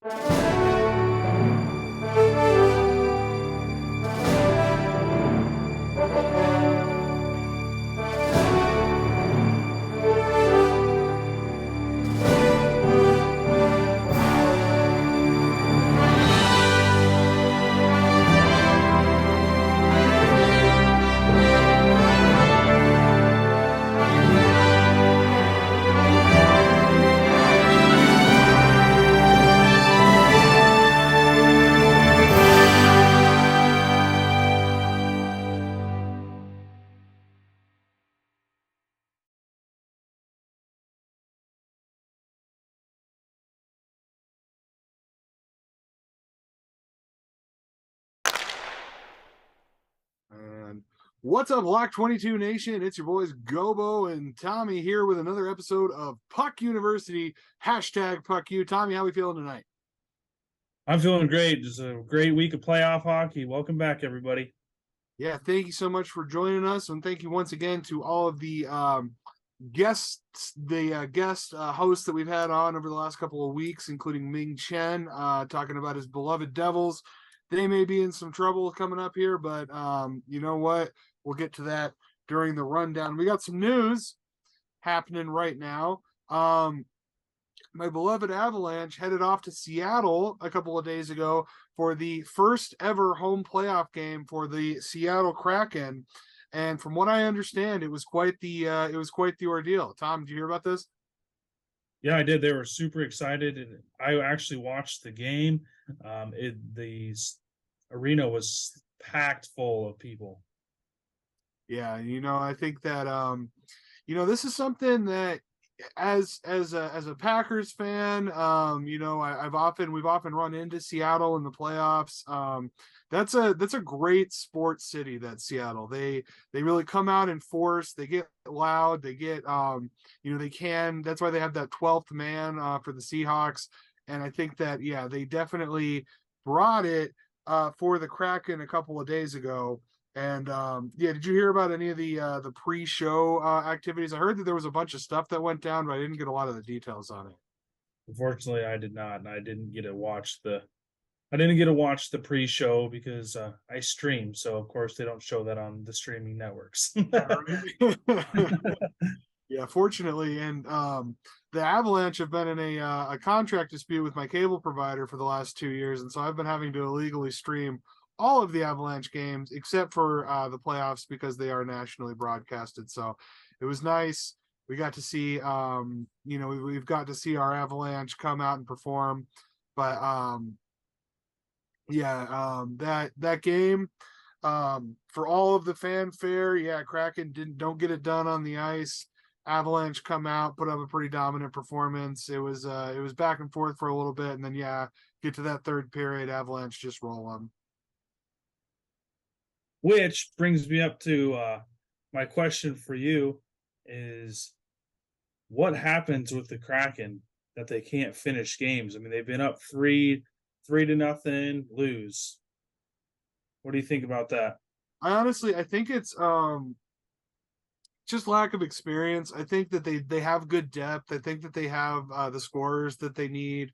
And what's up, Block 22 Nation? It's your boys Gobo and Tommy here with another episode of Puck University, hashtag Puck U. Tommy, how we feeling tonight? I'm feeling great. Just a great week of playoff hockey. Welcome back, everybody. Yeah, thank you so much for joining us, and thank you once again to all of the guests, the guest hosts that we've had on over the last couple of weeks, including Ming Chen, talking about his beloved Devils. They may be in some trouble coming up here, but you know what? We'll get to that during the rundown. We got some news happening right now. My beloved Avalanche headed off to Seattle a couple of days ago for the first ever home playoff game for the Seattle Kraken. And from what I understand, it was quite the ordeal. Tom, did you hear about this? Yeah, I did. They were super excited, and I actually watched the game. The arena was packed full of people. Yeah, I think that this is something that as a Packers fan, we've often run into Seattle in the playoffs. That's a great sports city, that Seattle. They really come out in force. They get loud. They get they can. That's why they have that 12th man for the Seahawks. And I think that they definitely brought it for the Kraken a couple of days ago. And did you hear about any of the pre-show activities? I heard that there was a bunch of stuff that went down, but I didn't get a lot of the details on it. Unfortunately, I did not, and I didn't get to watch the pre-show because I stream. So of course they don't show that on the streaming networks. Yeah, fortunately, and the Avalanche have been in a contract dispute with my cable provider for the last 2 years, and so I've been having to illegally stream all of the Avalanche games except for the playoffs because they are nationally broadcasted. So it was nice. We got to see, we've got to see our Avalanche come out and perform. But that game, for all of the fanfare, Kraken don't get it done on the ice. Avalanche come out, put up a pretty dominant performance. It was back and forth for a little bit, and then get to that third period, Avalanche just roll them. Which brings me up to my question for you is what happens with the Kraken that they can't finish games? I mean, they've been up 3-0, lose. What do you think about that? I think it's just lack of experience. I think that they have good depth. I think that they have the scorers that they need.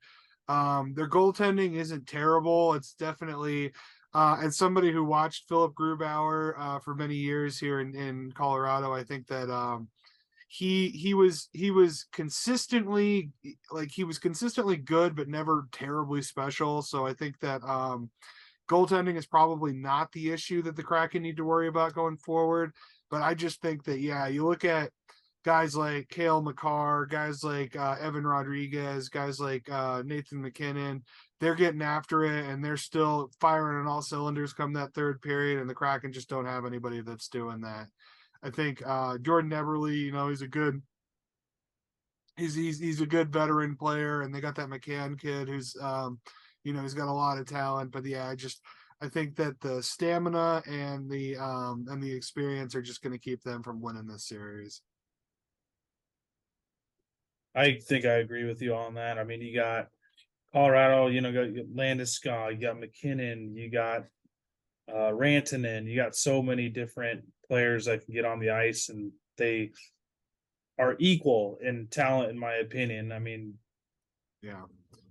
Their goaltending isn't terrible. It's definitely as somebody who watched Philip Grubauer for many years here in Colorado, I think that he was consistently good, but never terribly special. So I think that goaltending is probably not the issue that the Kraken need to worry about going forward. But I just think that, you look at guys like Cale Makar, guys like Evan Rodriguez, guys like Nathan McKinnon, they're getting after it and they're still firing on all cylinders come that third period, and the Kraken just don't have anybody that's doing that. I think Jordan Eberle, he's a good veteran player, and they got that McCann kid who's he's got a lot of talent. But I think that the stamina and the experience are just going to keep them from winning this series. I think I agree with you on that. I mean, you got Colorado, got Landeskog, you got McKinnon, you got Rantanen, you got so many different players that can get on the ice, and they are equal in talent, in my opinion. I mean, Yeah.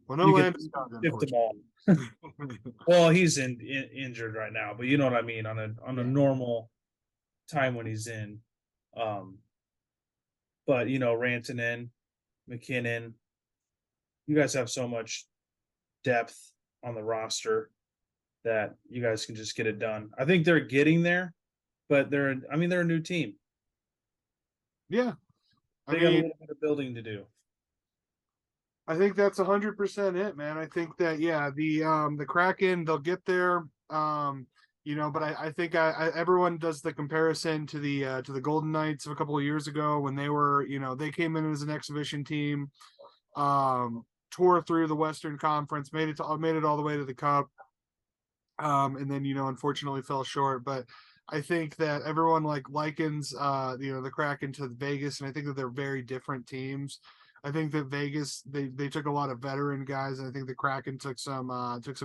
Well, no You could Landeskog, shift them all. unfortunately. Well, he's injured right now, but you know what I mean on a Yeah. normal time when he's in. Um, but Rantanen, McKinnon, you guys have so much depth on the roster that you guys can just get it done. I think they're getting there, but they're a new team. Yeah. I They got a mean, little bit of building to do. I think that's 100% it, man. I think that yeah, the Kraken they'll get there. But I think everyone does the comparison to the Golden Knights of a couple of years ago when they were they came in as an exhibition team, tore through the Western Conference, made it all the way to the Cup, and then unfortunately fell short. But I think that everyone likens the Kraken to Vegas, and I think that they're very different teams. I think that Vegas they took a lot of veteran guys, and I think the Kraken took some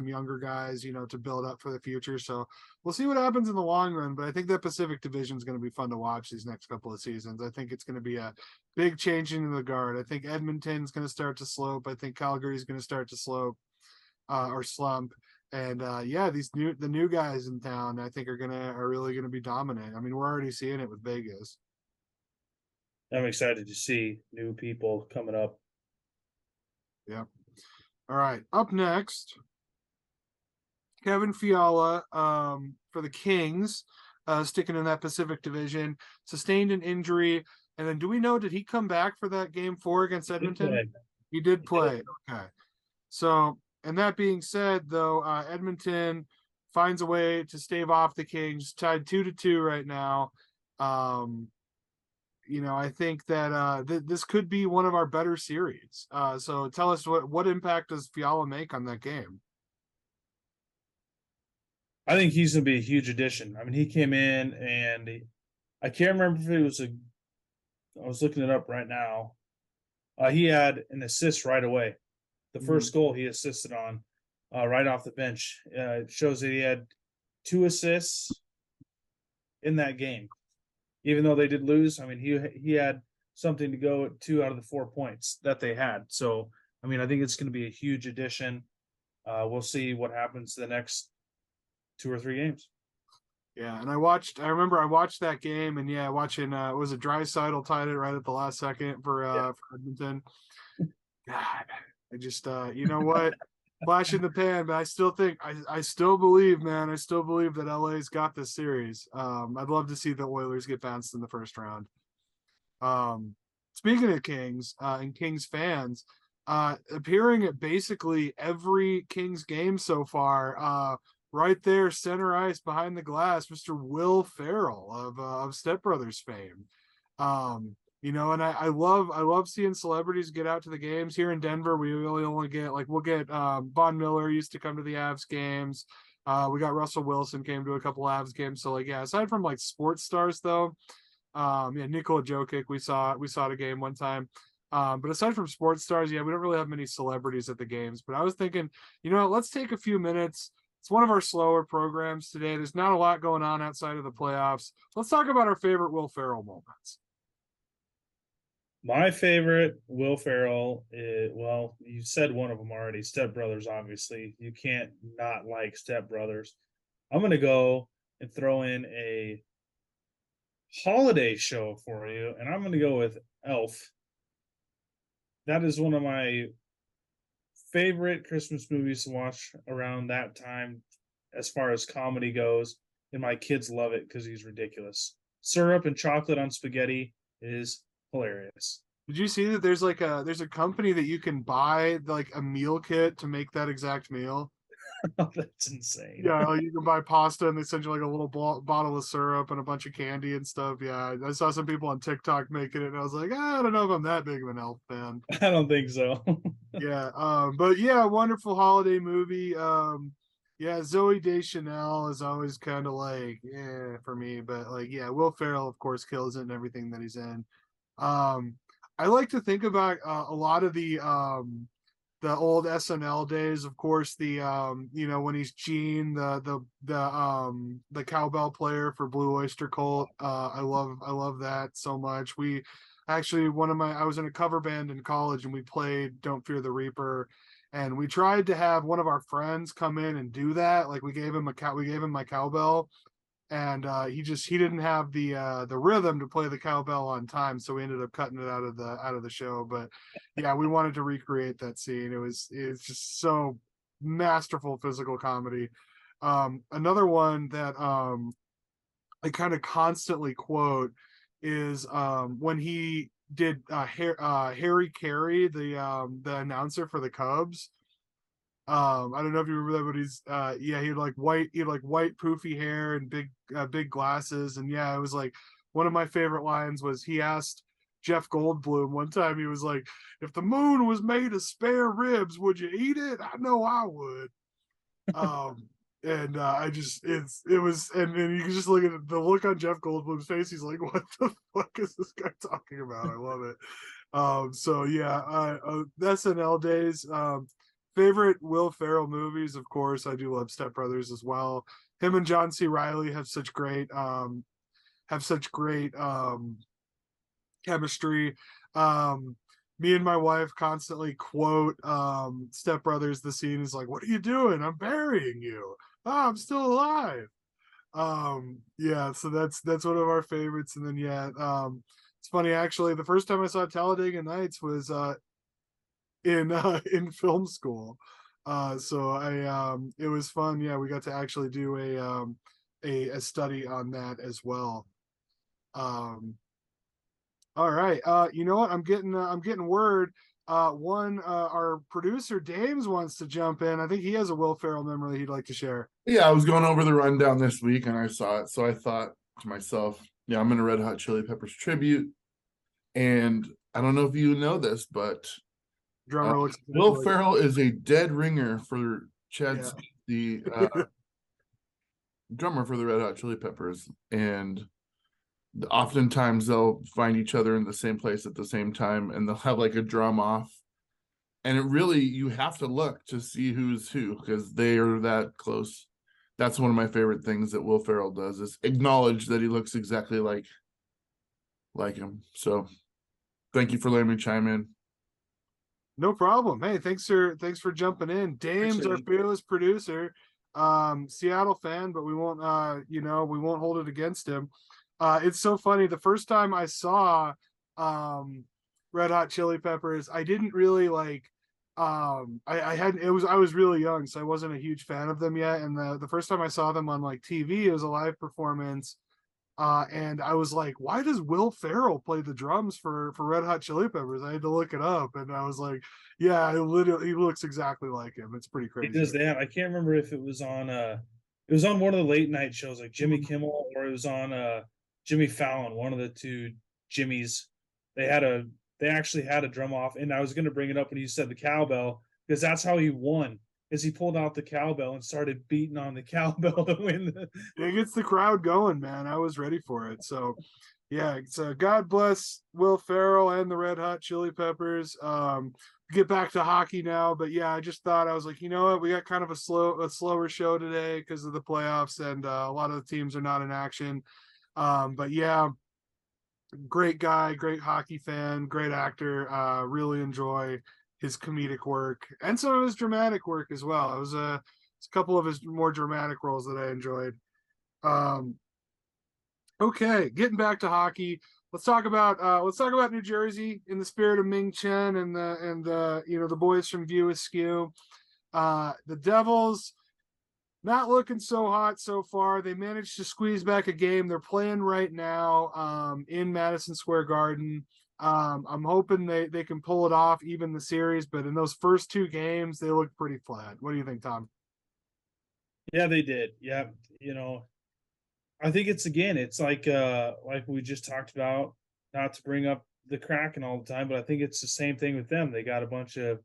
younger guys, to build up for the future. So we'll see what happens in the long run. But I think that Pacific Division is going to be fun to watch these next couple of seasons. I think it's going to be a big changing in the guard. I think Edmonton's going to start to slope. I think Calgary's going to start to slope or slump. And yeah, the new guys in town, I think are really gonna be dominant. I mean, we're already seeing it with Vegas. I'm excited to see new people coming up. Yeah. All right. Up next, Kevin Fiala for the Kings, sticking in that Pacific Division, sustained an injury. And then, do we know, did he come back for that game 4 against Good Edmonton? play. He did He did. play. Okay. So, and that being said, though, Edmonton finds a way to stave off the Kings, tied 2-2 right now. Um, I think that this could be one of our better series. So tell us what impact does Fiala make on that game? I think he's going to be a huge addition. I mean, he came in and I can't remember if it was I was looking it up right now. He had an assist right away. The Mhm. first goal he assisted on right off the bench. It shows that he had 2 assists in that game. Even though they did lose, I mean, he had something to go at 2 out of the 4 points that they had. So, I mean, I think it's going to be a huge addition. We'll see what happens the next 2 or 3 games. Yeah, and I remember I watched that game, and yeah, watching was it Draisaitl tied it right at the last second Yeah, for Edmonton. God, I just you know what? Flash in the pan, but I still think I still believe, man. I still believe that LA's got this series. I'd love to see the Oilers get bounced in the first round. Um, Speaking of Kings and Kings fans, appearing at basically every Kings game so far, right there, center ice behind the glass, Mr. Will Ferrell of Step Brothers fame. And I love seeing celebrities get out to the games here in Denver. We really only get we'll get Von Miller used to come to the Avs games. We got Russell Wilson came to a couple Avs games. So yeah, aside from sports stars though, yeah, Nikola Jokic we saw at a game one time. But aside from sports stars, yeah, we don't really have many celebrities at the games. But I was thinking, let's take a few minutes. It's one of our slower programs today. There's not a lot going on outside of the playoffs. Let's talk about our favorite Will Ferrell moments. my favorite Will Ferrell. Well, you said one of them already. Step Brothers, obviously. You can't not like Step Brothers. I'm going to go and throw in a holiday show for you, and I'm going to go with Elf. That is one of my favorite Christmas movies to watch around that time, as far as comedy goes, and my kids love it because he's ridiculous. Syrup and chocolate on spaghetti is hilarious. Did you see that there's a company that you can buy a meal kit to make that exact meal? That's insane. Yeah, you can buy pasta and they send you a little bottle of syrup and a bunch of candy and stuff. Yeah, I saw some people on TikTok making it, and I was like, I don't know if I'm that big of an elf fan. I don't think so. Yeah, but yeah, wonderful holiday movie. Yeah, Zoe Deschanel is always kind of for me, but yeah, Will Ferrell of course kills it in everything that he's in. Um, I like to think about a lot of the old SNL days, of course, when he's Gene, the cowbell player for Blue Oyster Cult. I love that so much. We actually I was in a cover band in college and we played Don't Fear the Reaper. And we tried to have one of our friends come in and do that. Like we gave him my cowbell, and he didn't have the rhythm to play the cowbell on time, so we ended up cutting it out of the show. But yeah, we wanted to recreate that scene. It's just so masterful physical comedy. Another one that I kind of constantly quote is when he did Harry Carey, the announcer for the Cubs. I don't know if you remember that, but he had like white poofy hair and big glasses. And yeah, it was like one of my favorite lines was he asked Jeff Goldblum one time, he was like, if the moon was made of spare ribs, would you eat it? I know I would. Um and I just it was and then you can just look at the look on Jeff Goldblum's face. He's like, what the fuck is this guy talking about? I love it. So yeah, SNL days. Favorite Will Ferrell movies, of course, I do love Step Brothers as well. Him and John C. Riley have such great chemistry. Um, Me and my wife constantly quote Step Brothers. The scene is like, "What are you doing? I'm burying you. Oh, I'm still alive." Yeah, so that's one of our favorites. And then yeah, it's funny actually. The first time I saw Talladega Nights was in film school. So I it was fun. Yeah, we got to actually do a study on that as well. Um, all right. You know what? I'm getting word. Our producer Dames wants to jump in. I think he has a Will Ferrell memory he'd like to share. Yeah, I was going over the rundown this week and I saw it. So I thought to myself, yeah, I'm in a Red Hot Chili Peppers tribute. And I don't know if you know this, but Drummer looks Will like, Ferrell is a dead ringer for Chad, yeah. the drummer for the Red Hot Chili Peppers. And oftentimes they'll find each other in the same place at the same time and they'll have like a drum off. And it really, you have to look to see who's who because they are that close. That's one of my favorite things that Will Ferrell does is acknowledge that he looks exactly like him. So thank you for letting me chime in. No problem. Hey, thanks for jumping in. Dame's our Appreciate it. fearless producer. Seattle fan, but we won't we won't hold it against him. It's so funny. The first time I saw Red Hot Chili Peppers, I didn't really like I hadn't it was I was really young, so I wasn't a huge fan of them yet. And the first time I saw them on like TV, it was a live performance. And I was like, why does Will Ferrell play the drums for Red Hot Chili Peppers? I had to look it up, and I was like, yeah, he looks exactly like him. It's pretty He crazy. does that. I can't remember if it was on one of the late night shows like Jimmy Kimmel or it was on Jimmy Fallon, one of the two Jimmys. They had a they actually had a drum off, and I was gonna bring it up when you said the cowbell, because that's how he won. Is he pulled out the cowbell and started beating on the cowbell to win the It gets the crowd going, man. I was ready for it. So yeah, so God bless Will Ferrell and the Red Hot Chili Peppers. Get back to hockey now, but yeah, I just thought I was like, you know what, we got kind of a slower show today because of the playoffs and a lot of the teams are not in action. But yeah, great guy, great hockey fan, great actor. Really enjoy his comedic work and some of his dramatic work as well. It was a couple of his more dramatic roles that I enjoyed. Um, okay, getting back to hockey. Let's talk about New Jersey in the spirit of Ming Chen and the the boys from View Askew. The Devils not looking so hot so far. They managed to squeeze back a game. They're playing right now in Madison Square Garden. I'm hoping they can pull it off, even the series. But in those first two games, they looked pretty flat. What do you think, Tom? Yeah, they did. Yeah, you know, I think it's like we just talked about, not to bring up the Kraken all the time, but I think it's the same thing with them. They got a bunch of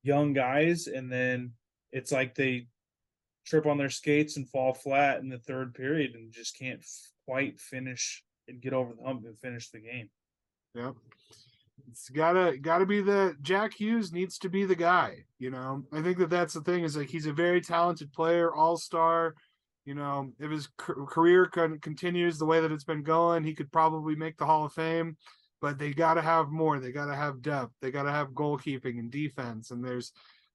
young guys, and then it's like they trip on their skates and fall flat in the third period and just can't quite finish and get over the hump and finish the game. Yeah. It's gotta be the Jack Hughes needs to be the guy. I think that's the thing is like he's a very talented player, all-star. If his career continues the way that it's been going, he could probably make the Hall of Fame. But they got to have more. They got to have depth. They got to have goalkeeping and defense. And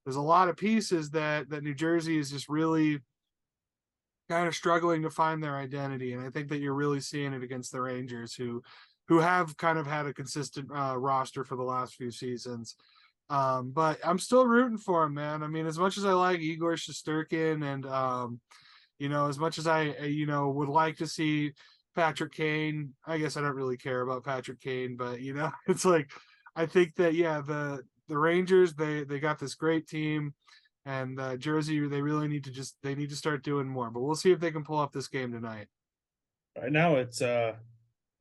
there's a lot of pieces that New Jersey is just really kind of struggling to find their identity, and I think that you're really seeing it against the Rangers, who have kind of had a consistent roster for the last few seasons. But I'm still rooting for him, man. I mean, as much as I like Igor Shesterkin, and as much as I would like to see Patrick Kane, I guess I don't really care about Patrick Kane, but it's like I think that the Rangers, they got this great team, and Jersey, they really need to start doing more. But we'll see if they can pull off this game tonight. Right now, it's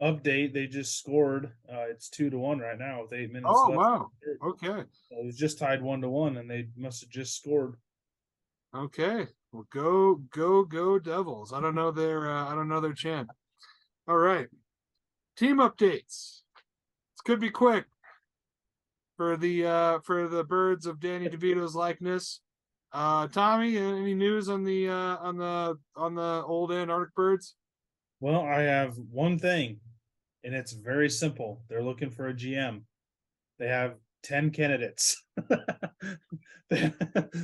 update. They just scored. It's 2-1 right now with 8 minutes Oh left. wow. Okay. It was just tied 1-1, and they must have just scored. Okay. Well, go Devils. I don't know their chant. All right. Team updates. This could be quick for the birds of Danny DeVito's likeness. Tommy, any news on the old Antarctic birds? Well, I have one thing, and it's very simple. They're looking for a GM. They have 10 candidates. they,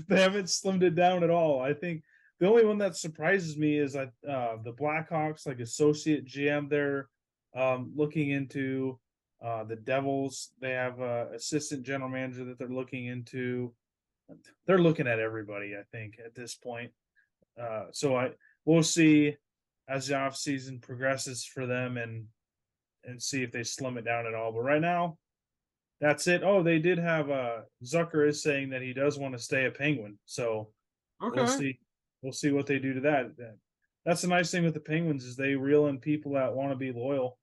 they haven't slimmed it down at all. I think the only one that surprises me is that the Blackhawks, like associate GM, they're looking into. The Devils, they have a assistant general manager that they're looking into. They're looking at everybody, I think, at this point. So we'll see as the off season progresses for them, and see if they slim it down at all. But right now, that's it. Oh, they did have Zucker is saying that he does want to stay a Penguin. So we'll Okay. see. We'll see what they do to that. That's the nice thing with the Penguins is they reel in people that want to be loyal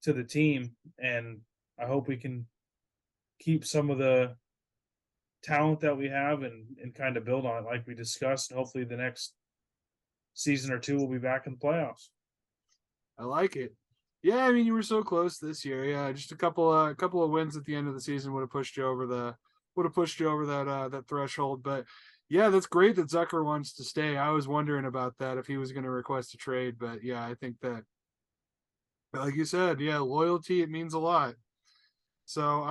to the team, and I hope we can keep some of the talent that we have and kind of build on it like we discussed. Hopefully the next season or two we'll be back in the playoffs. I like it. Yeah, I mean you were so close this year. Yeah, just a couple of wins at the end of the season would have pushed you over that threshold. But yeah, that's great that Zucker wants to stay. I was wondering about that if he was going to request a trade, but yeah, I think that like you said, yeah, loyalty, it means a lot. So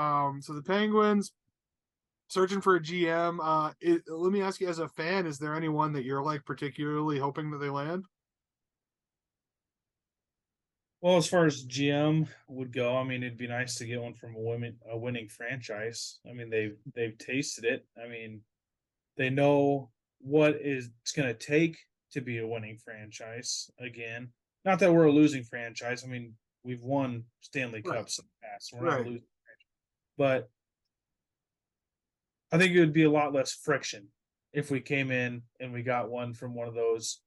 the Penguins searching for a GM. Let me ask you, as a fan, is there anyone that you're like particularly hoping that they land? Well, as far as GM would go, I mean, it'd be nice to get one from a winning franchise. I mean, they've tasted it. I mean, they know what it's going to take to be a winning franchise again. Not that we're a losing franchise. I mean, we've won Stanley Right. Cups in the past. We're not a Right. losing franchise. But I think it would be a lot less friction if we came in and we got one from one of those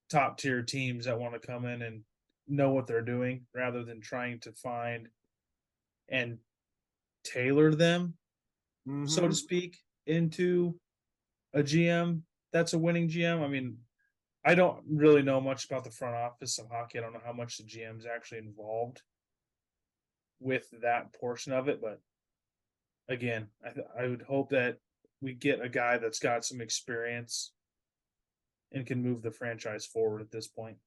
top tier teams that want to come in and know what they're doing rather than trying to find and tailor them, so to speak, into a GM that's a winning GM. I mean, I don't really know much about the front office of hockey. I don't know how much the GM is actually involved with that portion of it, but again, I would hope that we get a guy that's got some experience and can move the franchise forward at this point.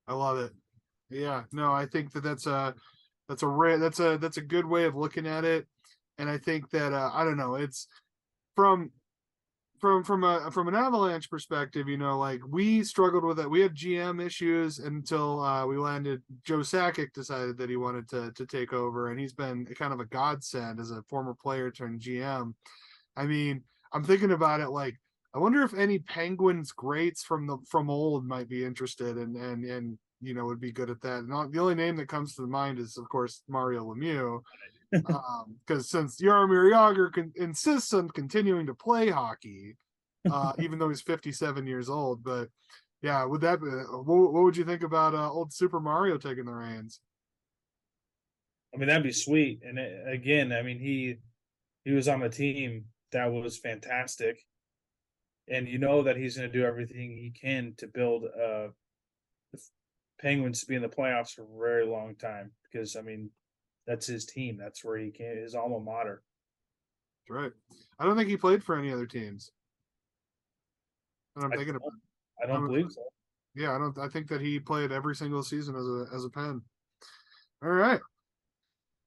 I love it. Yeah, no, I think that's a good way of looking at it, and I think that I don't know, it's from from an Avalanche perspective, like we struggled with it. We had GM issues until we landed. Joe Sakic decided that he wanted to take over, and he's been kind of a godsend as a former player turned GM. I mean, I'm thinking about it like I wonder if any Penguins greats from old might be interested and would be good at that. And the only name that comes to the mind is of course Mario Lemieux, because since Jaromir Jagr insists on continuing to play hockey, even though he's 57 years old. But yeah, would that be, what would you think about old Super Mario taking the reins? I mean, that'd be sweet. And again, I mean, he was on a team that was fantastic, and you know that he's going to do everything he can to build the Penguins to be in the playoffs for a very long time. Because I mean, that's his team. That's where he can his alma mater. That's right. I don't think he played for any other teams. And I'm I thinking don't, about. I don't believe so. Yeah, I don't. I think that he played every single season as a Pen. All right.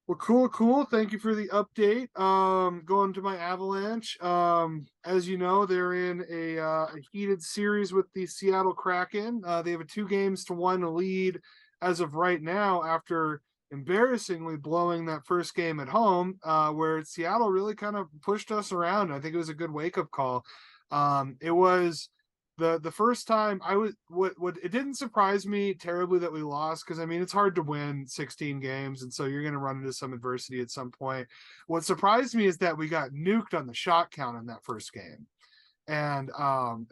Well, cool. Thank you for the update. Going to my Avalanche. As you know, they're in a heated series with the Seattle Kraken. They have a 2-1 lead as of right now after embarrassingly blowing that first game at home, where Seattle really kind of pushed us around. I think it was a good wake-up call. It was the first time I was what it didn't surprise me terribly that we lost, because I mean it's hard to win 16 games, and so you're going to run into some adversity at some point. What surprised me is that we got nuked on the shot count in that first game. And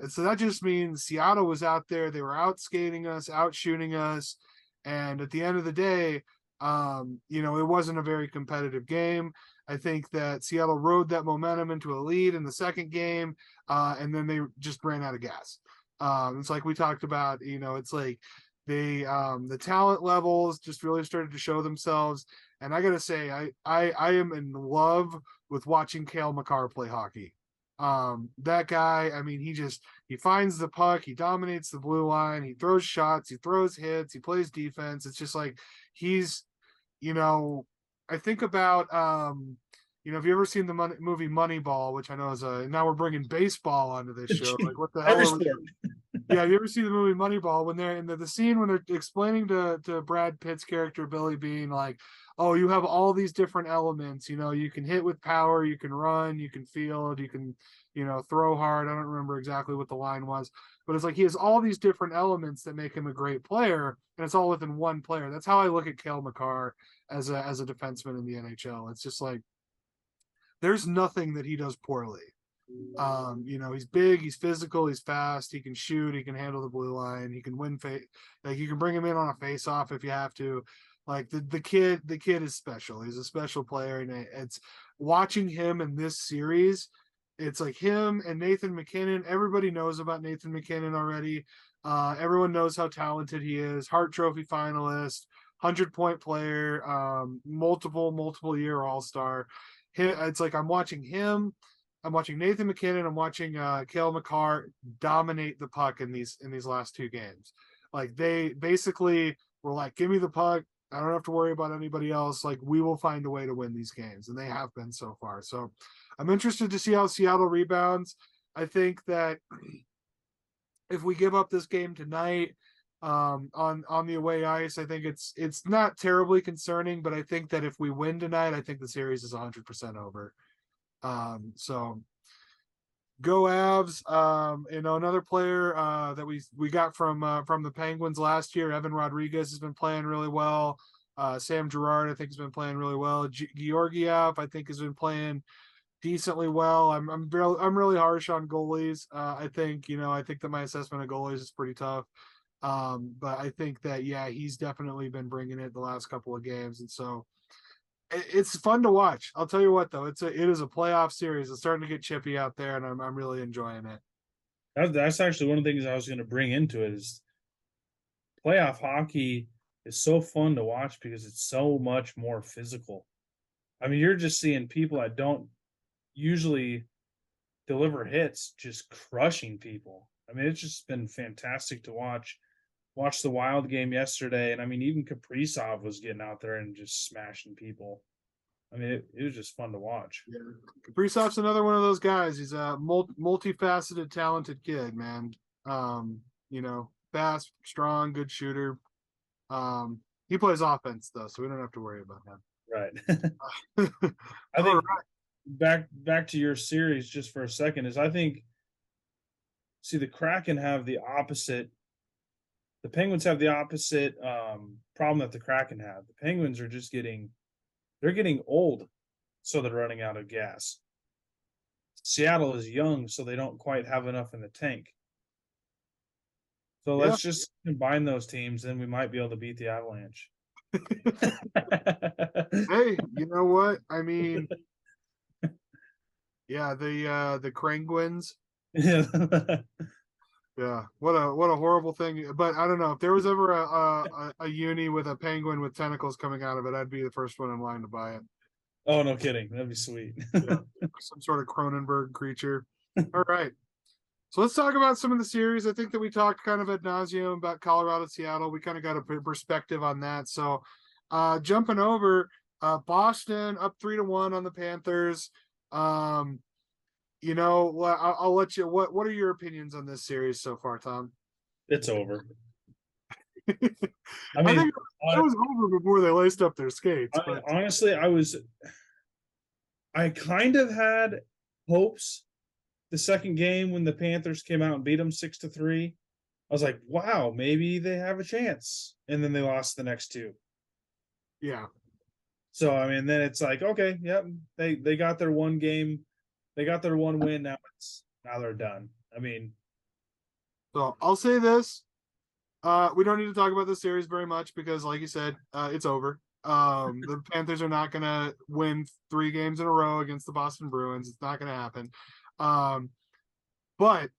so that just means Seattle was out there, they were out skating us, out shooting us, and at the end of the day, it wasn't a very competitive game. I think that Seattle rode that momentum into a lead in the second game, and then they just ran out of gas. It's like we talked about, it's like the talent levels just really started to show themselves. And I gotta say, I am in love with watching Cale Makar play hockey. That guy, I mean, he finds the puck, he dominates the blue line, he throws shots, he throws hits, he plays defense. It's just like he's, I think about have you ever seen the movie Moneyball, which I know is now we're bringing baseball onto this show. Like, what the hell? Yeah, have you ever seen the movie Moneyball when they're in the scene when they're explaining to Brad Pitt's character Billy Bean, like, oh, you have all these different elements. You can hit with power, you can run, you can field, you can throw hard. I don't remember exactly what the line was, but it's like he has all these different elements that make him a great player, and it's all within one player. That's how I look at Cale Makar as a defenseman in the NHL. It's just like there's nothing that he does poorly. He's big, he's physical, he's fast, he can shoot, he can handle the blue line, he can win like you can bring him in on a face off if you have to. Like the kid is special. He's a special player, and it's watching him in this series. It's like him and Nathan MacKinnon. Everybody knows about Nathan MacKinnon already. Everyone knows how talented he is. Hart Trophy finalist, 100-point player, multiple year All-Star. It's like I'm watching him. I'm watching Nathan MacKinnon. I'm watching Cale Makar dominate the puck in these last 2 games. Like they basically were like, "Give me the puck. I don't have to worry about anybody else. Like we will find a way to win these games," and they have been so far. So I'm interested to see how Seattle rebounds. I think that if we give up this game tonight on the away ice, I think it's not terribly concerning. But I think that if we win tonight, I think the series is 100% over. So go Avs. Another player that we got from the Penguins last year, Evan Rodriguez, has been playing really well. Sam Girard, I think, has been playing really well. Georgiev, I think, has been playing decently well. I'm really harsh on goalies. I think that my assessment of goalies is pretty tough. But I think that he's definitely been bringing it the last couple of games, and so it's fun to watch. I'll tell you what, though, it is a playoff series. It's starting to get chippy out there, and I'm really enjoying it. That's actually one of the things I was going to bring into it is playoff hockey is so fun to watch because it's so much more physical. I mean, you're just seeing people that don't usually deliver hits just crushing people. I mean, it's just been fantastic to watch. Watched the Wild game yesterday, and I mean, even Kaprizov was getting out there and just smashing people. I mean, it was just fun to watch. Yeah, Kaprizov's another one of those guys. He's a multifaceted, talented kid, man. Fast, strong, good shooter. He plays offense though, so we don't have to worry about him. Right. I think back to your series just for a second is I think the Kraken have the opposite. The Penguins have the opposite problem that the Kraken have. The Penguins are just getting old, so they're running out of gas. Seattle is young, so they don't quite have enough in the tank. So let's just combine those teams, and we might be able to beat the Avalanche. Hey, you know what? I mean, the Krangwins. Yeah. Yeah, what a horrible thing. But I don't know, if there was ever a uni with a penguin with tentacles coming out of it, I'd be the first one in line to buy it. Oh, no kidding. That'd be sweet. Yeah, some sort of Cronenberg creature. All right. So let's talk about some of the series. I think that we talked kind of ad nauseum about Colorado, Seattle. We kind of got a perspective on that. So jumping over, Boston up 3-1 on the Panthers. I'll let you. What are your opinions on this series so far, Tom? It's over. I I mean, think it was over before they laced up their skates. But honestly, I kind of had hopes the second game when the Panthers came out and beat them 6-3. I was like, wow, maybe they have a chance. And then they lost the next two. yeah, So I mean, then it's like, okay, yep, they got their one game, they got their one win. Now they're done. I mean, so I'll say this: we don't need to talk about this series very much because, like you said, it's over. The Panthers are not going to win 3 games in a row against the Boston Bruins. It's not going to happen. But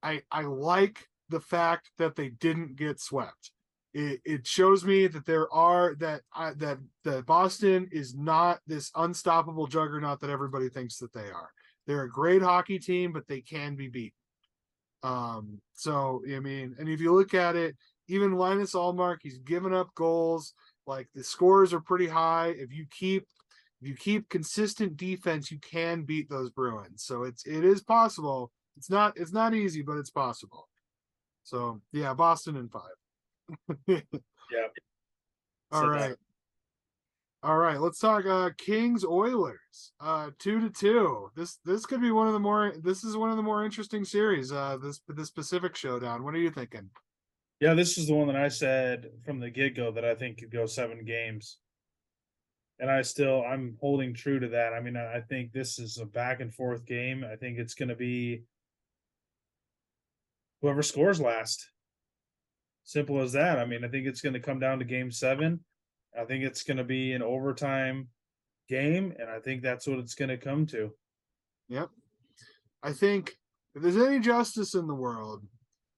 I like the fact that they didn't get swept. It shows me that that Boston is not this unstoppable juggernaut that everybody thinks that they are. They're a great hockey team, but they can be beat. So I mean, and if you look at it, even Linus Allmark, he's given up goals. Like the scores are pretty high. If you keep consistent defense, you can beat those Bruins. So it is possible. It's not easy, but it's possible. So yeah, Boston in 5. yeah. All right. All right, let's talk Kings Oilers. 2-2. This could be one of the more interesting series, this Pacific showdown. What are you thinking? Yeah, this is the one that I said from the get-go that I think could go 7 games. And I'm holding true to that. I mean, I think this is a back and forth game. I think it's going to be whoever scores last. Simple as that. I mean, I think it's going to come down to game 7. I think it's going to be an overtime game, and I think that's what it's going to come to. Yep. I think if there's any justice in the world,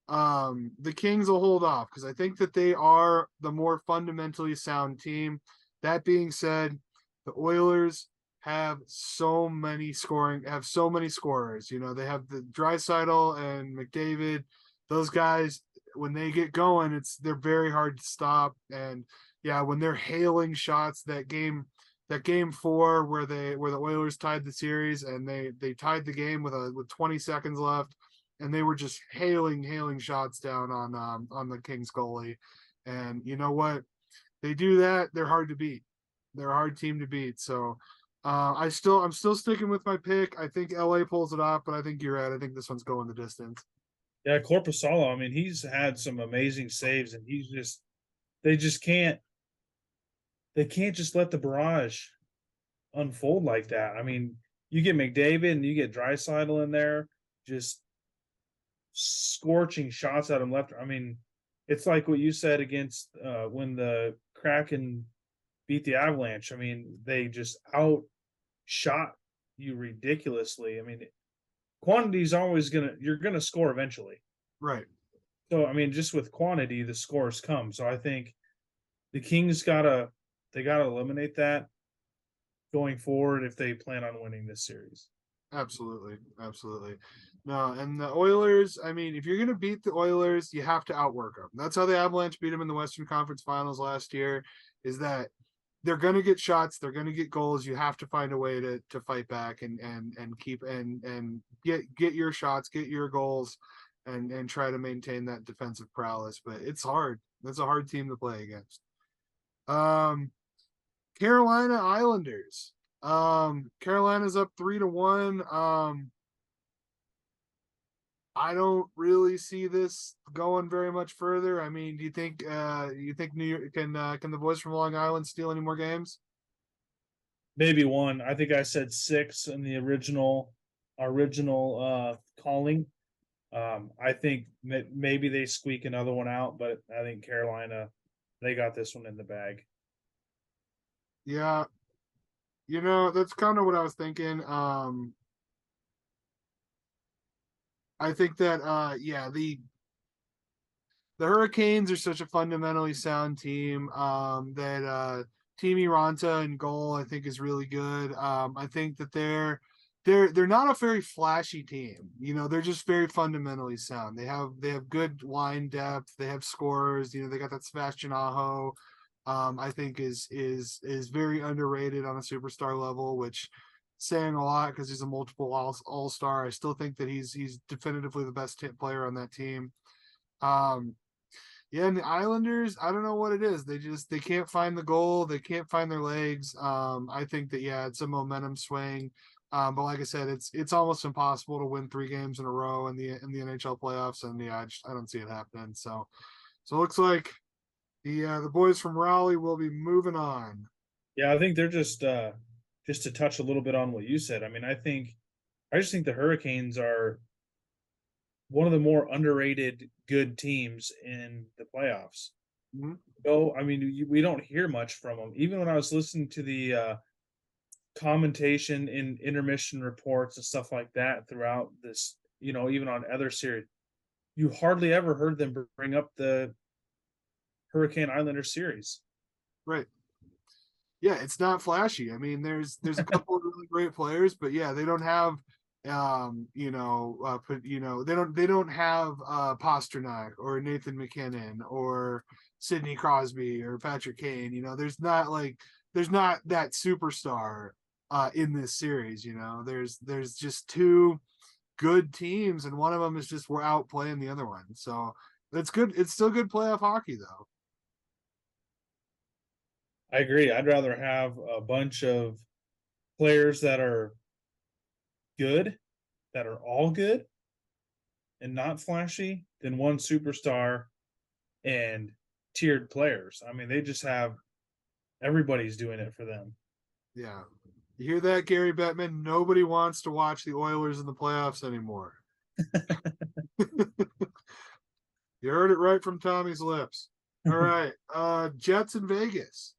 the Kings will hold off because I think that they are the more fundamentally sound team. That being said, the Oilers have so many scorers. You know, they have the Draisaitl and McDavid. Those guys, when they get going, they're very hard to stop. And yeah, when they're hailing shots, that game 4 where the Oilers tied the series and they tied the game with 20 seconds left, and they were just hailing shots down on the Kings goalie. And you know what? They do that, they're hard to beat. They're a hard team to beat. So I'm still sticking with my pick. I think LA pulls it off, but I think you're right. I think this one's going the distance. Yeah, Corpusalo, I mean, he's had some amazing saves, and they can't just let the barrage unfold like that. I mean, you get McDavid and you get Draisaitl in there, just scorching shots at him left. I mean, it's like what you said against when the Kraken beat the Avalanche. I mean, they just outshot you ridiculously. I mean, quantity is always you're gonna score eventually. Right. So I mean, just with quantity, the scores come. So I think the Kings gotta eliminate that going forward if they plan on winning this series. Absolutely. No, and the Oilers, I mean, if you're going to beat the Oilers, you have to outwork them. That's how the Avalanche beat them in the Western Conference Finals last year, is that they're going to get shots, they're going to get goals. You have to find a way to fight back and keep and get your shots, get your goals, and try to maintain that defensive prowess. But it's hard. That's a hard team to play against. Carolina Islanders. Carolina's up 3-1. I don't really see this going very much further. I mean, do you think New York can the boys from Long Island steal any more games? Maybe one. I think I said 6 in the original calling. I think maybe they squeak another one out, but I think Carolina, they got this one in the bag. Yeah, that's kind of what I was thinking. I think that the Hurricanes are such a fundamentally sound team. That Team Ranta in goal, I think, is really good. I think that they're not a very flashy team. They're just very fundamentally sound. They have good line depth. They have scorers. They got that Sebastian Aho. I think is very underrated on a superstar level, which saying a lot because he's a multiple all-star. I still think that he's definitively the best player on that team. Um, yeah, and the Islanders, I don't know what it is. They can't find the goal. They can't find their legs. I think that yeah, it's a momentum swing. But like I said, it's almost impossible to win 3 games in a row in the NHL playoffs, and yeah, I don't see it happening. So it looks like the boys from Raleigh will be moving on. Yeah, I think they're just to touch a little bit on what you said. I mean, I just think the Hurricanes are one of the more underrated good teams in the playoffs. Mm-hmm. No, I mean we don't hear much from them. Even when I was listening to the commentation in intermission reports and stuff like that throughout this, even on other series, you hardly ever heard them bring up the Hurricane Islander series. Right. Yeah, it's not flashy. I mean, there's a couple of really great players, but yeah, they don't have they don't have Pasternak or Nathan McKinnon or Sidney Crosby or Patrick Kane. There's not that superstar in this series. There's just 2 good teams, and one of them is just we're outplaying the other one. So that's good. It's still good playoff hockey though. I agree. I'd rather have a bunch of players that are good, that are all good and not flashy, than one superstar and tiered players. I mean, they just have everybody's doing it for them. Yeah. You hear that, Gary Bettman? Nobody wants to watch the Oilers in the playoffs anymore. You heard it right from Tommy's lips. All right. Jets in Vegas.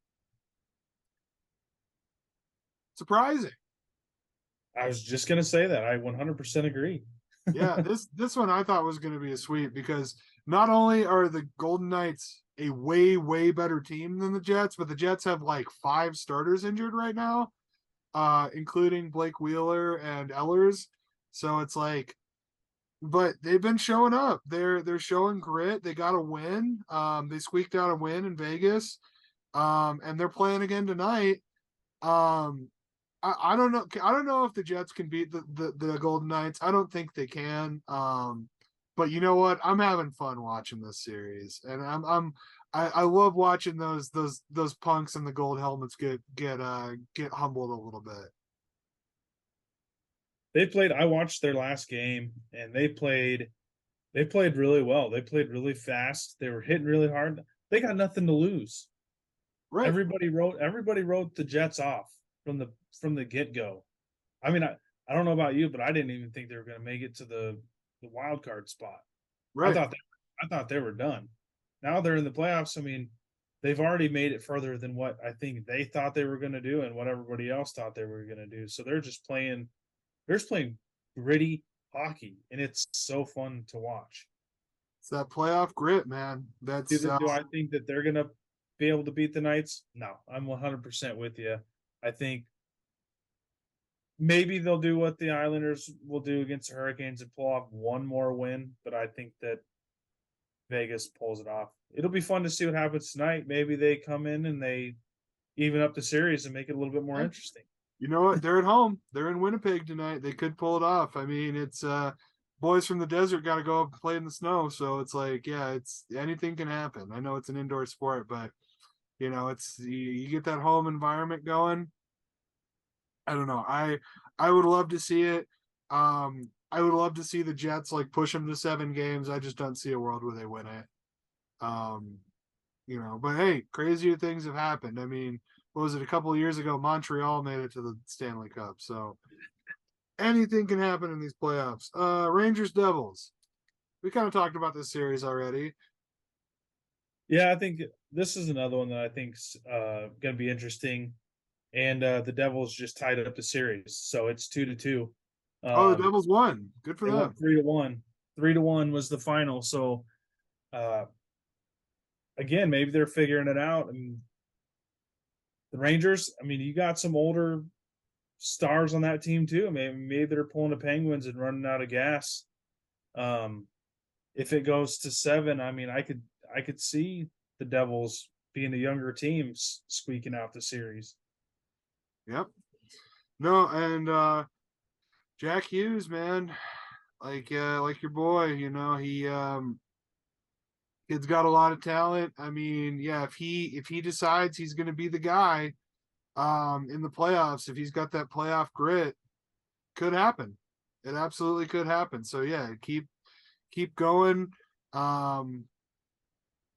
Surprising. I was just gonna say that. I 100% agree. Yeah, this one I thought was going to be a sweep because not only are the Golden Knights a way better team than the Jets, but the Jets have like 5 starters injured right now, including Blake Wheeler and Ellers. So it's like, but they've been showing up. They're showing grit. They got a win. They squeaked out a win in Vegas. And they're playing again tonight. I don't know. I don't know if the Jets can beat the Golden Knights. I don't think they can. But you know what? I'm having fun watching this series, and I love watching those punks in the gold helmets get humbled a little bit. I watched their last game and they played really well. They played really fast. They were hitting really hard. They got nothing to lose. Right. Everybody wrote the Jets off from the get-go. I mean, I don't know about you, but I didn't even think they were going to make it to the wild card spot. Right. I thought they were done. Now they're in the playoffs. I mean, they've already made it further than what I think they thought they were going to do and what everybody else thought they were going to do. So they're just playing gritty hockey, and it's so fun to watch. It's that playoff grit, man. That's Do I think that they're going to be able to beat the Knights? No, I'm 100% with you. I think maybe they'll do what the Islanders will do against the Hurricanes and pull off one more win, but I think that Vegas pulls it off. It'll be fun to see what happens tonight. Maybe they come in and they even up the series and make it a little bit more interesting. You know what? They're at home. They're in Winnipeg tonight. They could pull it off. I mean, it's boys from the desert got to go up and play in the snow. So it's like, yeah, it's anything can happen. I know it's an indoor sport, but it's you get that home environment going. I don't know. I would love to see it. I would love to see the Jets like push them to 7 games. I just don't see a world where they win it. But hey, crazier things have happened. I mean, what was it, a couple of years ago? Montreal made it to the Stanley Cup. So anything can happen in these playoffs. Rangers Devils. We kind of talked about this series already. Yeah, I think this is another one that I think's going to be interesting. And the Devils just tied up the series, so it's 2-2. The Devils won. Good for them. 3-1. 3-1 was the final. So, again, maybe they're figuring it out. And the Rangers, I mean, you got some older stars on that team too. Maybe they're pulling the Penguins and running out of gas. If it goes to 7, I mean, I could see the Devils being a younger team squeaking out the series. Yep. No, and Jack Hughes, man, like your boy, kid's got a lot of talent. I mean, yeah, if he decides he's going to be the guy in the playoffs, if he's got that playoff grit, could happen. It absolutely could happen. So yeah, keep going. Um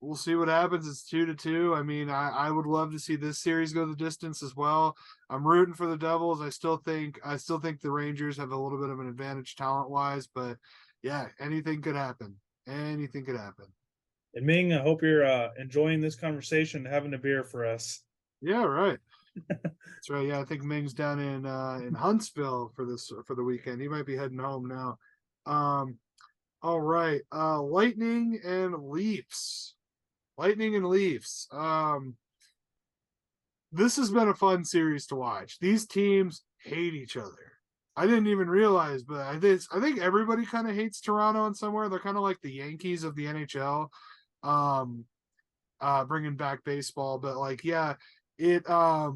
we'll see what happens. It's 2-2. I mean, I would love to see this series go the distance as well. I'm rooting for the Devils. I still think the Rangers have a little bit of an advantage talent wise, but yeah, anything could happen. Anything could happen. And Ming, I hope you're enjoying this conversation, having a beer for us. Yeah, right. That's right. Yeah, I think Ming's down in Huntsville for the weekend. He might be heading home now. Um, all right. Lightning and Leafs. Lightning and Leafs. This has been a fun series to watch. These teams hate each other. I didn't even realize, but I think everybody kind of hates Toronto in somewhere. They're kind of like the Yankees of the NHL. Um, bringing back baseball, but like, yeah, it. I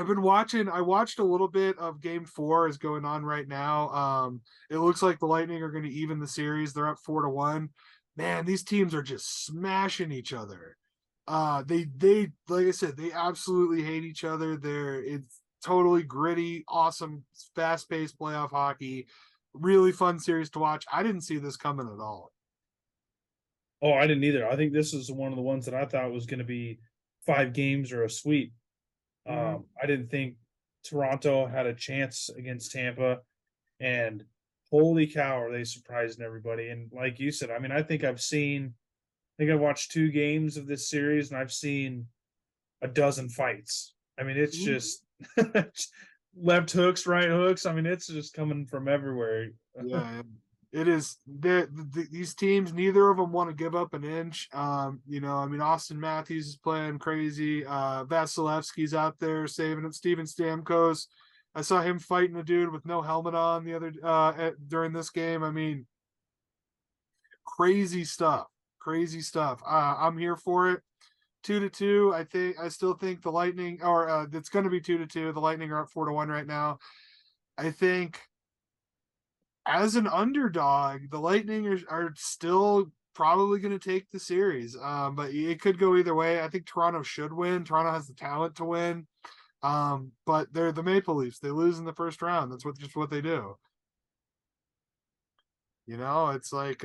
watched a little bit of game 4 is going on right now. It looks like the Lightning are going to even the series. They're up 4-1. Man, these teams are just smashing each other. They like I said, they absolutely hate each other. It's totally gritty, awesome, fast-paced playoff hockey. Really fun series to watch. I didn't see this coming at all. Oh, I didn't either. I think this is one of the ones that I thought was going to be 5 games or a sweep. I didn't think Toronto had a chance against Tampa, and holy cow, are they surprising everybody? And like you said, I mean, I think I've watched 2 games of this series, and I've seen a dozen fights. I mean, it's just left hooks, right hooks. I mean, it's just coming from everywhere. Yeah, it is. These teams, neither of them want to give up an inch. I mean, Austin Matthews is playing crazy. Vasilevsky's out there saving it. Steven Stamkos, I saw him fighting a dude with no helmet on the other during this game. I mean, crazy stuff. Crazy stuff. I'm here for it. 2-2. I still think the Lightning, or it's going to be 2-2. The Lightning are up 4-1 right now. I think as an underdog, the Lightning are still probably going to take the series. But it could go either way. I think Toronto should win. Toronto has the talent to win. But they're the Maple Leafs. They lose in the first round. That's just what they do. It's like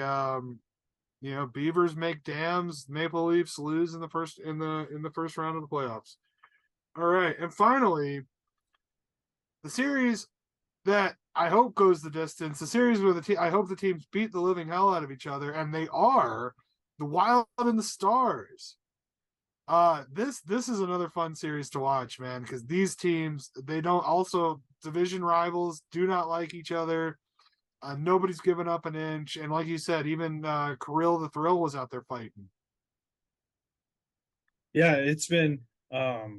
Beavers make dams. Maple Leafs lose in the first round of the playoffs. All right, and finally, the series that I hope goes the distance. The series where I hope the teams beat the living hell out of each other, and they are the Wild and the Stars. This is another fun series to watch, man, because these teams, they don't, also division rivals, do not like each other. Nobody's given up an inch, and like you said, even Kirill the Thrill was out there fighting. Yeah, it's been a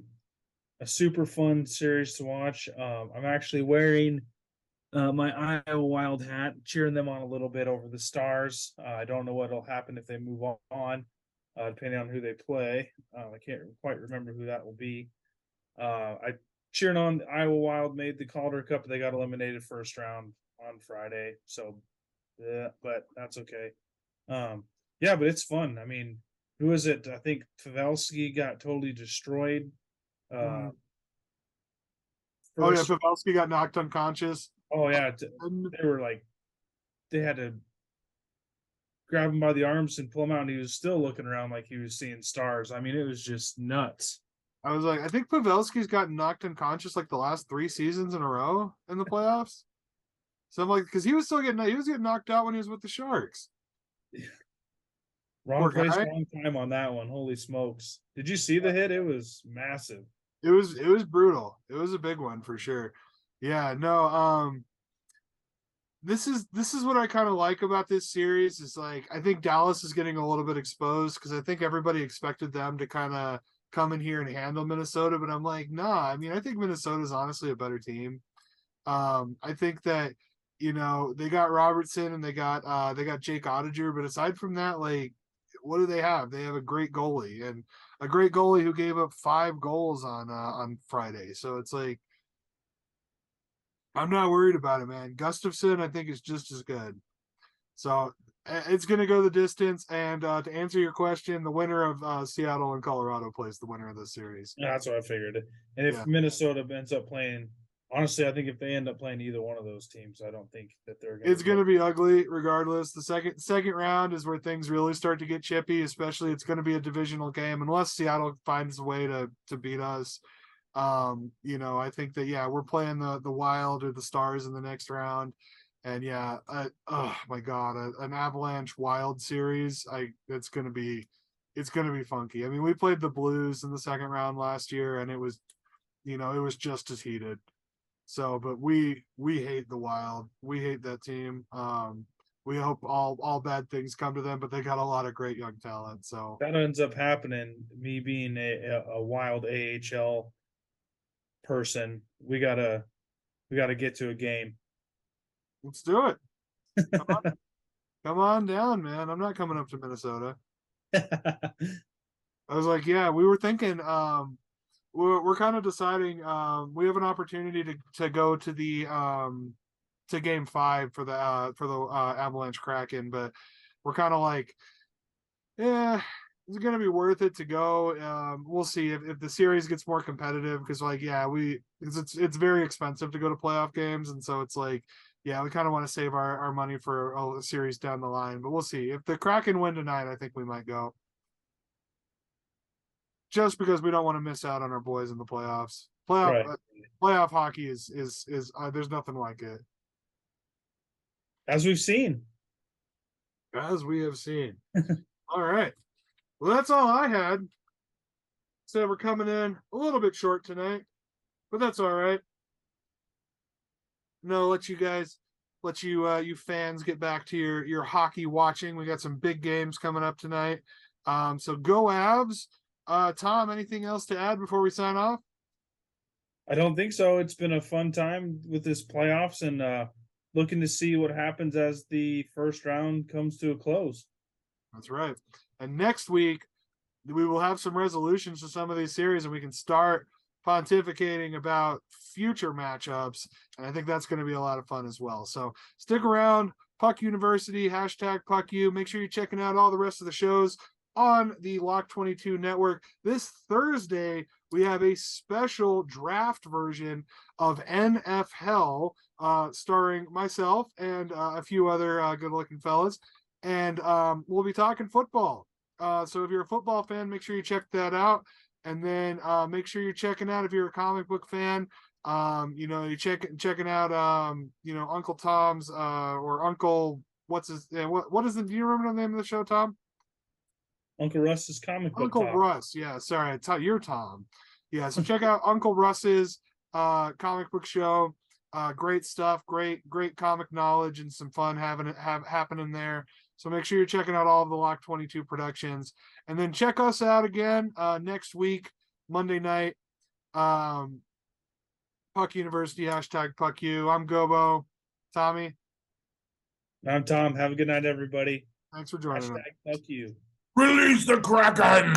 super fun series to watch. I'm actually wearing my Iowa Wild hat, cheering them on a little bit over the Stars. I don't know what'll happen if they move on, depending on who they play. I can't quite remember who that will be. I cheering on the Iowa Wild, made the Calder Cup, but they got eliminated first round on Friday. So, yeah, but that's okay. Yeah, but it's fun. I mean, who is it? I think Pavelski got totally destroyed. Oh yeah, Pavelski got knocked unconscious. Oh yeah, they were like, they had to grab him by the arms and pull him out, and he was still looking around like he was seeing stars. I mean, it was just nuts. I was like, I think Pavelski's gotten knocked unconscious like the last 3 seasons in a row in the playoffs. So I'm like, because he was getting knocked out when he was with the Sharks. Wrong Poor place, guy. wrong time on that one. Holy smokes! Did you see the hit? It was massive. It was brutal. It was a big one for sure. Yeah, no, this is what I kind of like about this series is like I think Dallas is getting a little bit exposed because I think everybody expected them to kind of come in here and handle Minnesota, but I'm like, nah, I mean, I think Minnesota is honestly a better team. I think that they got Robertson and they got Jake Ottinger, but aside from that, like what do they have? They have a great goalie, and a great goalie who gave up 5 goals on Friday. So it's like, I'm not worried about it, man. Gustafson, I think, is just as good. So it's going to go the distance. And to answer your question, the winner of Seattle and Colorado plays the winner of this series. Yeah, that's what I figured. And if Minnesota ends up playing, honestly, I think if they end up playing either one of those teams, I don't think that they're going. It's going to be ugly, regardless. The second round is where things really start to get chippy. Especially, it's going to be a divisional game unless Seattle finds a way to beat us. I think that we're playing the Wild or the Stars in the next round. And oh my God, an Avalanche Wild series. It's gonna be funky. I mean, we played the Blues in the second round last year, and it was just as heated. So, but we hate the Wild. We hate that team. We hope all bad things come to them, but they got a lot of great young talent. So that ends up happening. Me being a Wild AHL person, we gotta get to a game. Let's do it. Come on down, man. I'm not coming up to Minnesota. I was like, yeah, we were thinking, we're kind of deciding, we have an opportunity to go to the to game 5 for the Avalanche Kraken, but we're kind of like, yeah, is it going to be worth it to go? We'll see if the series gets more competitive, because it's very expensive to go to playoff games, and so it's like, yeah, we kind of want to save our money for a series down the line, but we'll see. If the Kraken win tonight, I think we might go. Just because we don't want to miss out on our boys in the playoffs. Playoff hockey is there's nothing like it. As we've seen. As we have seen. All right. Well, that's all I had. So we're coming in a little bit short tonight, but that's all right. No, let you fans get back to your hockey watching. We got some big games coming up tonight. So go Avs. Tom, anything else to add before we sign off? I don't think so. It's been a fun time with this playoffs, and looking to see what happens as the first round comes to a close. That's right. And next week we will have some resolutions to some of these series, and we can start pontificating about future matchups, and I think that's going to be a lot of fun as well. So stick around. Puck University, #PuckU. Make sure you're checking out all the rest of the shows on the Lock 22 network. This Thursday, we have a special draft version of NFL, starring myself and a few other good-looking fellas, and we'll be talking football. So if you're a football fan, make sure you check that out. And then make sure you're checking out, if you're a comic book fan, you're checking out, Uncle Tom's or Uncle, what is it? Do you remember the name of the show, Tom? Uncle Russ's comic book. Uncle Russ. Yeah, sorry, you're Tom. Yeah, so check out Uncle Russ's comic book show. Great stuff, great comic knowledge, and some fun happening there. So make sure you're checking out all of the Lock 22 productions. And then check us out again next week, Monday night. Puck University, #PuckU. I'm Gobo. Tommy. I'm Tom. Have a good night, everybody. Thanks for joining us. #PuckU. Release the Kraken!